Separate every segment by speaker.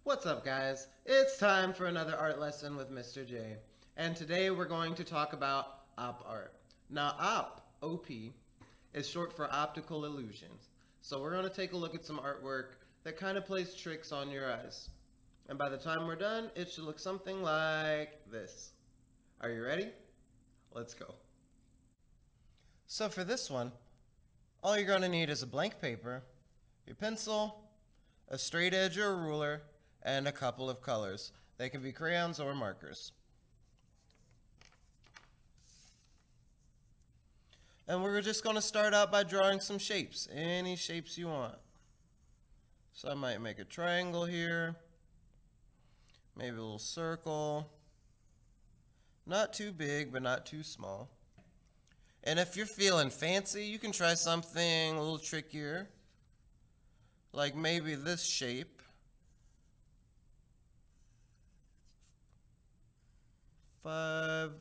Speaker 1: What's up, guys? It's time for another art lesson with Mr. J. And today we're going to talk about op art. Now, OP, is short for optical illusions. So we're going to take a look at some artwork that kind of plays tricks on your eyes. And by the time we're done, it should look something like this. Are you ready? Let's go. So for this one, all you're going to need is a blank paper, your pencil, a straight edge or a ruler, and a couple of colors. They can be crayons or markers. And we're just going to start out by drawing some shapes, any shapes you want. So I might make a triangle here, maybe a little circle. Not too big, but not too small. And if you're feeling fancy, you can try something a little trickier, like maybe this shape. 5,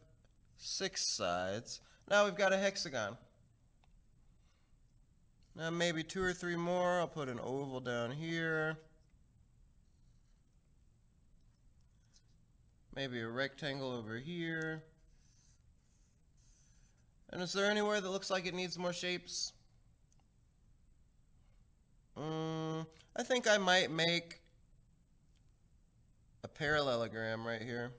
Speaker 1: 6 sides. Now we've got a hexagon. Now maybe 2 or 3 more. I'll put an oval down here. Maybe a rectangle over here. And is there anywhere that looks like it needs more shapes? I think I might make a parallelogram right here.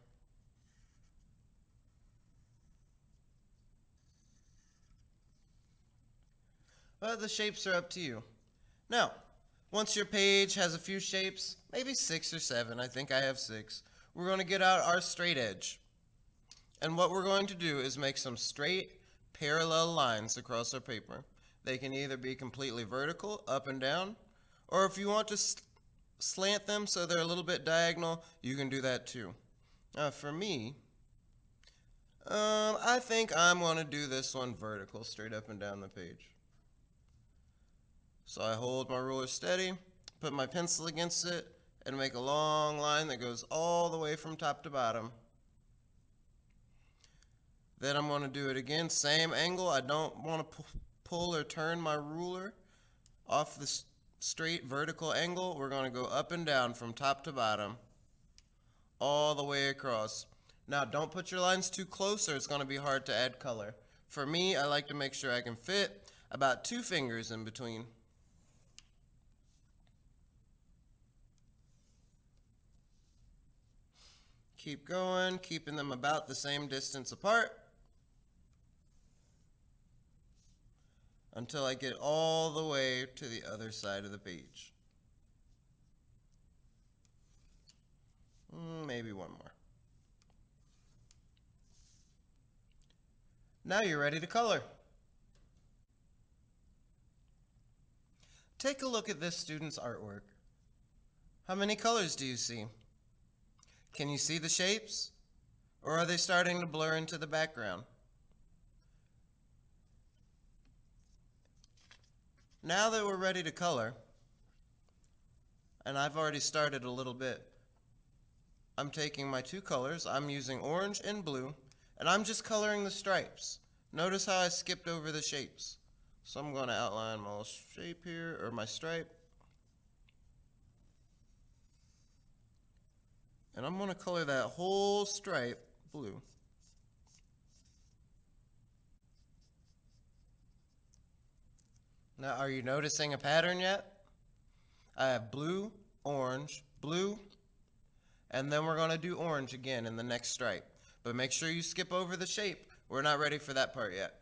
Speaker 1: But the shapes are up to you. Now, once your page has a few shapes, maybe 6 or 7, I think I have 6, we're going to get out our straight edge. And what we're going to do is make some straight parallel lines across our paper. They can either be completely vertical, up and down, or if you want to slant them so they're a little bit diagonal, you can do that too. Now for me, I think I'm going to do this one vertical, straight up and down the page. So I hold my ruler steady, put my pencil against it, and make a long line that goes all the way from top to bottom. Then I'm going to do it again, same angle. I don't want to pull or turn my ruler off the straight vertical angle. We're going to go up and down from top to bottom, all the way across. Now don't put your lines too close or it's going to be hard to add color. For me, I like to make sure I can fit about 2 fingers in between. Keep going, keeping them about the same distance apart until I get all the way to the other side of the page. Maybe one more. Now you're ready to color. Take a look at this student's artwork. How many colors do you see? Can you see the shapes? Or are they starting to blur into the background? Now that we're ready to color, and I've already started a little bit, I'm taking my 2 colors, I'm using orange and blue, and I'm just coloring the stripes. Notice how I skipped over the shapes. So I'm going to outline my little shape here, or my stripe. And I'm going to color that whole stripe blue. Now, are you noticing a pattern yet? I have blue, orange, blue, and then we're going to do orange again in the next stripe. But make sure you skip over the shape. We're not ready for that part yet.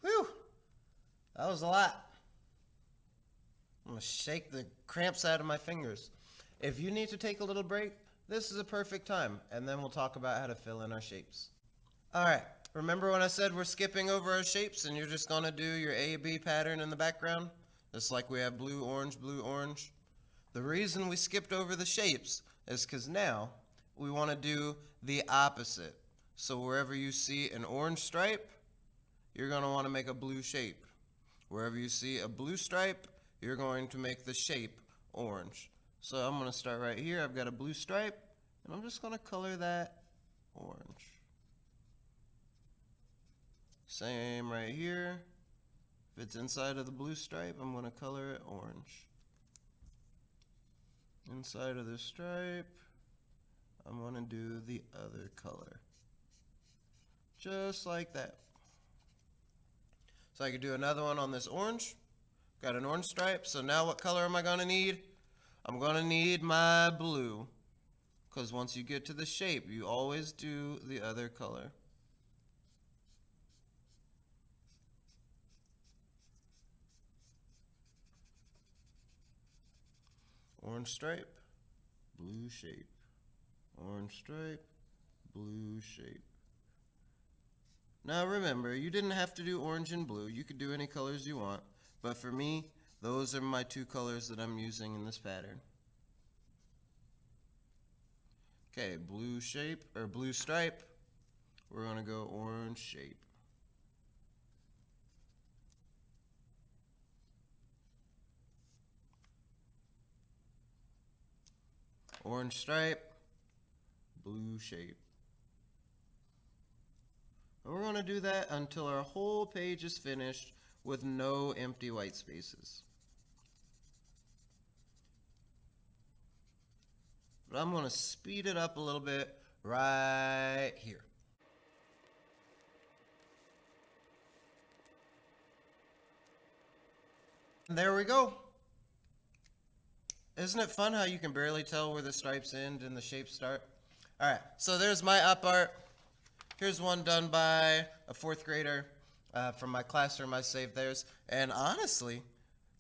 Speaker 1: Whew, that was a lot. I'm going to shake the cramps out of my fingers. If you need to take a little break, this is a perfect time, and then we'll talk about how to fill in our shapes. All right, remember when I said we're skipping over our shapes and you're just going to do your A-B pattern in the background? Just like we have blue, orange, blue, orange. The reason we skipped over the shapes is because now we want to do the opposite. So wherever you see an orange stripe, you're going to want to make a blue shape. Wherever you see a blue stripe, you're going to make the shape orange. So I'm going to start right here. I've got a blue stripe, and I'm just going to color that orange. Same right here. If it's inside of the blue stripe, I'm going to color it orange. Inside of the stripe, I'm going to do the other color. Just like that. So I could do another one on this orange. Got an orange stripe. So now what color am I going to need? I'm going to need my blue. Because once you get to the shape, you always do the other color. Orange stripe, blue shape. Orange stripe, blue shape. Now remember, you didn't have to do orange and blue. You could do any colors you want. But for me, those are my two colors that I'm using in this pattern. Okay, blue shape, or blue stripe. We're going to go orange shape. Orange stripe, blue shape. And we're going to do that until our whole page is finished with no empty white spaces. But I'm going to speed it up a little bit right here. And there we go. Isn't it fun how you can barely tell where the stripes end and the shapes start? All right, so there's my up art. Here's one done by a fourth grader from my classroom. I saved theirs. And honestly,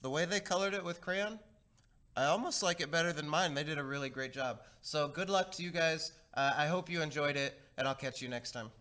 Speaker 1: the way they colored it with crayon, I almost like it better than mine. They did a really great job. So good luck to you guys. I hope you enjoyed it, and I'll catch you next time.